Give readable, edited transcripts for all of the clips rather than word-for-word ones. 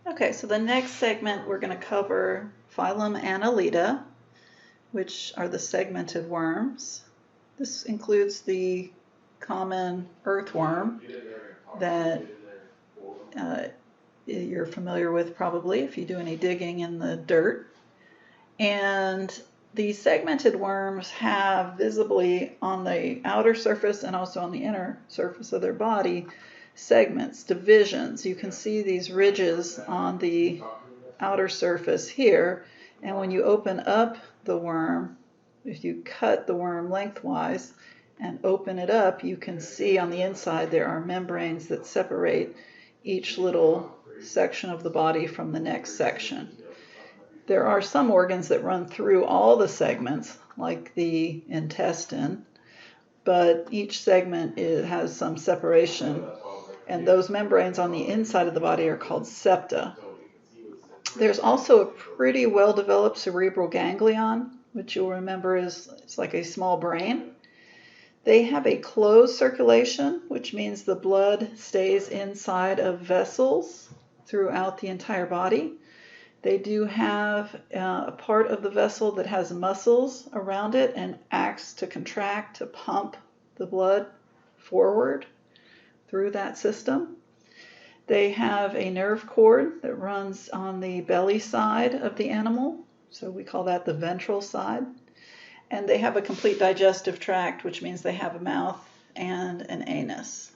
Okay, so the next segment we're going to cover phylum Annelida, which are the segmented worms. This includes the common earthworm that you're familiar with probably if you do any digging in the dirt. And the segmented worms have visibly on the outer surface and also on the inner surface of their body segments, divisions. You can see these ridges on the outer surface here, and when you open up the worm, if you cut the worm lengthwise and open it up, you can see on the inside there are membranes that separate each little section of the body from the next section. There are some organs that run through all the segments, like the intestine, but each segment has some separation, and those membranes on the inside of the body are called septa. There's also a pretty well-developed cerebral ganglion, which you'll remember it's like a small brain. They have a closed circulation, which means the blood stays inside of vessels throughout the entire body. They do have a part of the vessel that has muscles around it and acts to contract, to pump the blood forward through that system. They have a nerve cord that runs on the belly side of the animal, so we call that the ventral side. And they have a complete digestive tract, which means they have a mouth and an anus.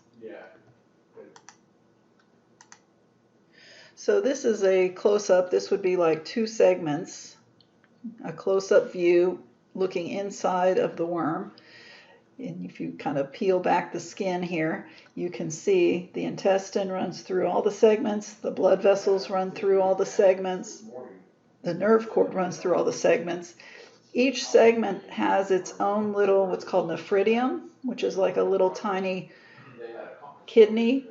So this is a close-up. This would be like two segments, a close-up view looking inside of the worm. And if you kind of peel back the skin here, you can see the intestine runs through all the segments, the blood vessels run through all the segments, the nerve cord runs through all the segments. Each segment has its own little, what's called nephridium, which is like a little tiny kidney,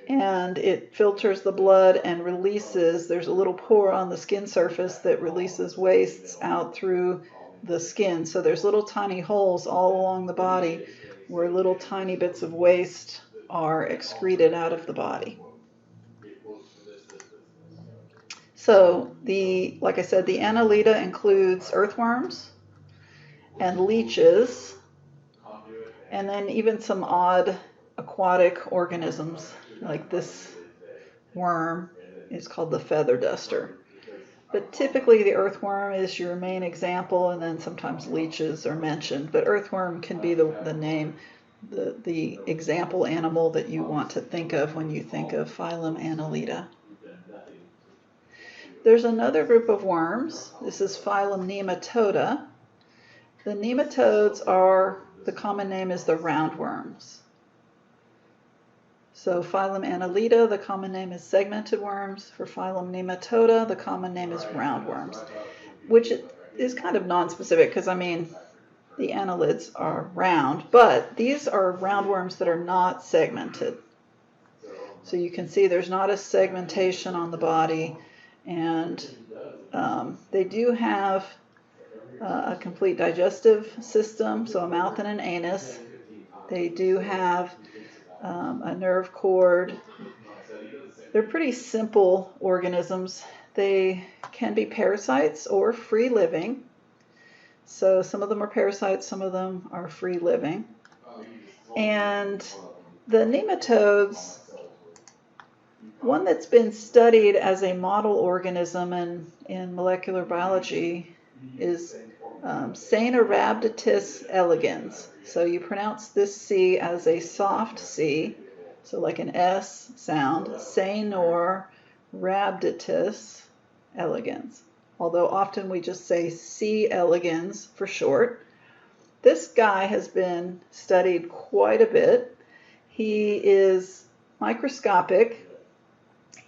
and it filters the blood and releases, there's a little pore on the skin surface that releases wastes out through the skin. So there's little tiny holes all along the body where little tiny bits of waste are excreted out of the body. So like I said, the Annelida includes earthworms and leeches, and then even some odd aquatic organisms, like this worm is called the feather duster. But typically the earthworm is your main example, and then sometimes leeches are mentioned. But earthworm can be the name, the example animal that you want to think of when you think of phylum Annelida. There's another group of worms. This is phylum Nematoda. The nematodes the common name is the roundworms. So phylum Annelida, the common name is segmented worms. For phylum Nematoda, the common name is roundworms, which is kind of non-specific because, I mean, the annelids are round, but these are roundworms that are not segmented. So you can see there's not a segmentation on the body, and they do have a complete digestive system, so a mouth and an anus. They do have a nerve cord. They're pretty simple organisms. They can be parasites or free living. So some of them are parasites, some of them are free living. And the nematodes, one that's been studied as a model organism in molecular biology is CAENORHABDITIS elegans. So you pronounce this C as a soft C, so like an S sound, CAENORHABDITIS elegans. Although often we just say C. elegans for short. This guy has been studied quite a bit. He is microscopic.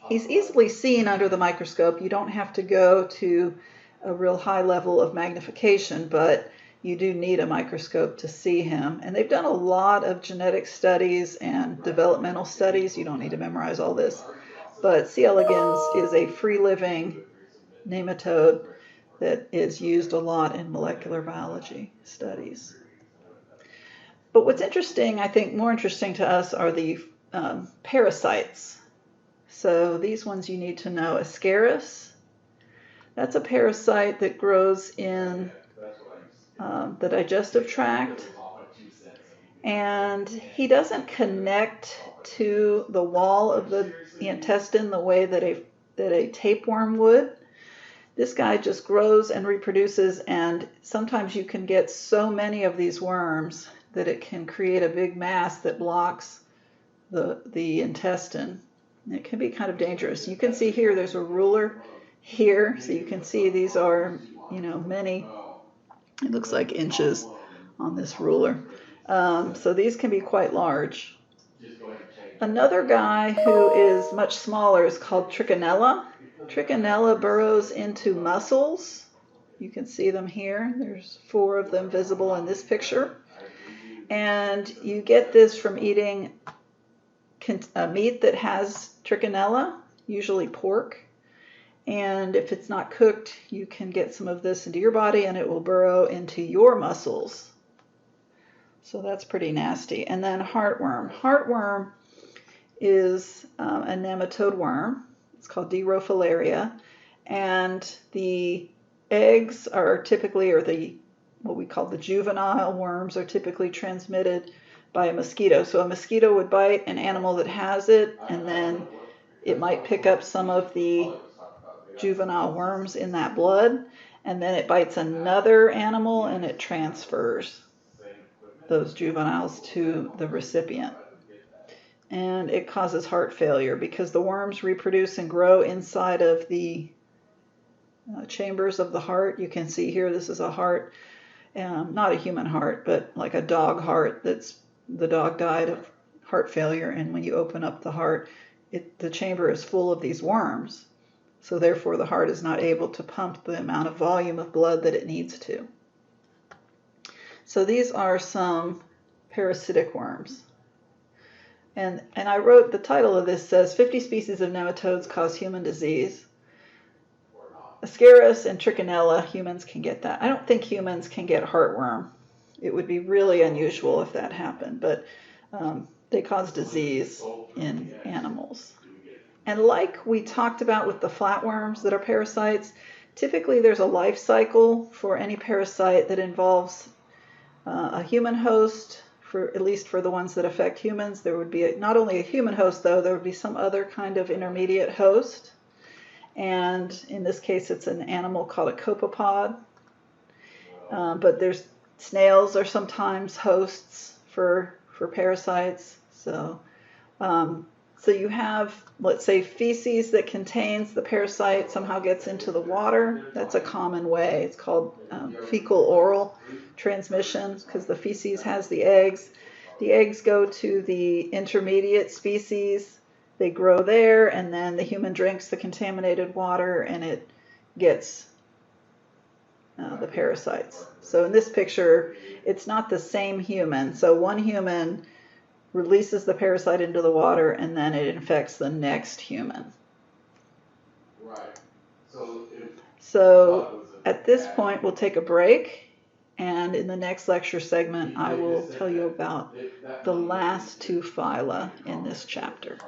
He's easily seen under the microscope. You don't have to go to a real high level of magnification, but you do need a microscope to see him. And they've done a lot of genetic studies and developmental studies. You don't need to memorize all this. But C. elegans is a free-living nematode that is used a lot in molecular biology studies. But what's interesting, I think more interesting to us, are the parasites. So these ones you need to know. Ascaris, that's a parasite that grows in the digestive tract, and he doesn't connect to the wall of the intestine the way that a tapeworm would. This guy just grows and reproduces, and sometimes you can get so many of these worms that it can create a big mass that blocks the intestine. And it can be kind of dangerous. You can see here there's a ruler here, so you can see these are, many, it looks like inches on this ruler. So these can be quite large. Another guy who is much smaller is called Trichinella. Trichinella burrows into mussels. You can see them here. There's 4 of them visible in this picture. And you get this from eating meat that has trichinella, usually pork. And if it's not cooked, you can get some of this into your body and it will burrow into your muscles. So that's pretty nasty. And then heartworm. Heartworm is a nematode worm. It's called Dirofilaria. And the eggs are typically, or what we call the juvenile worms, are typically transmitted by a mosquito. So a mosquito would bite an animal that has it, and then it might pick up some of the juvenile worms in that blood, and then it bites another animal and it transfers those juveniles to the recipient. And it causes heart failure because the worms reproduce and grow inside of the chambers of the heart. You can see here this is a heart, not a human heart, but like a dog heart. The dog died of heart failure, and when you open up the heart, the chamber is full of these worms. So therefore the heart is not able to pump the amount of volume of blood that it needs to. So these are some parasitic worms. And I wrote, the title of this says 50 species of nematodes cause human disease. Ascaris and Trichinella, humans can get that. I don't think humans can get heartworm. It would be really unusual if that happened, but they cause disease in animals. And like we talked about with the flatworms that are parasites, typically there's a life cycle for any parasite that involves a human host. At least for the ones that affect humans, there would be not only a human host, though, there would be some other kind of intermediate host. And in this case, it's an animal called a copepod. But snails are sometimes hosts for parasites. So you have, let's say, feces that contains the parasite somehow gets into the water. That's a common way. It's called fecal-oral transmission because the feces has the eggs. The eggs go to the intermediate species. They grow there, and then the human drinks the contaminated water, and it gets the parasites. So in this picture, it's not the same human. So one human releases the parasite into the water, and then it infects the next human. Right. So at this point, we'll take a break, and in the next lecture segment, I will tell you about the last 2 phyla in this chapter.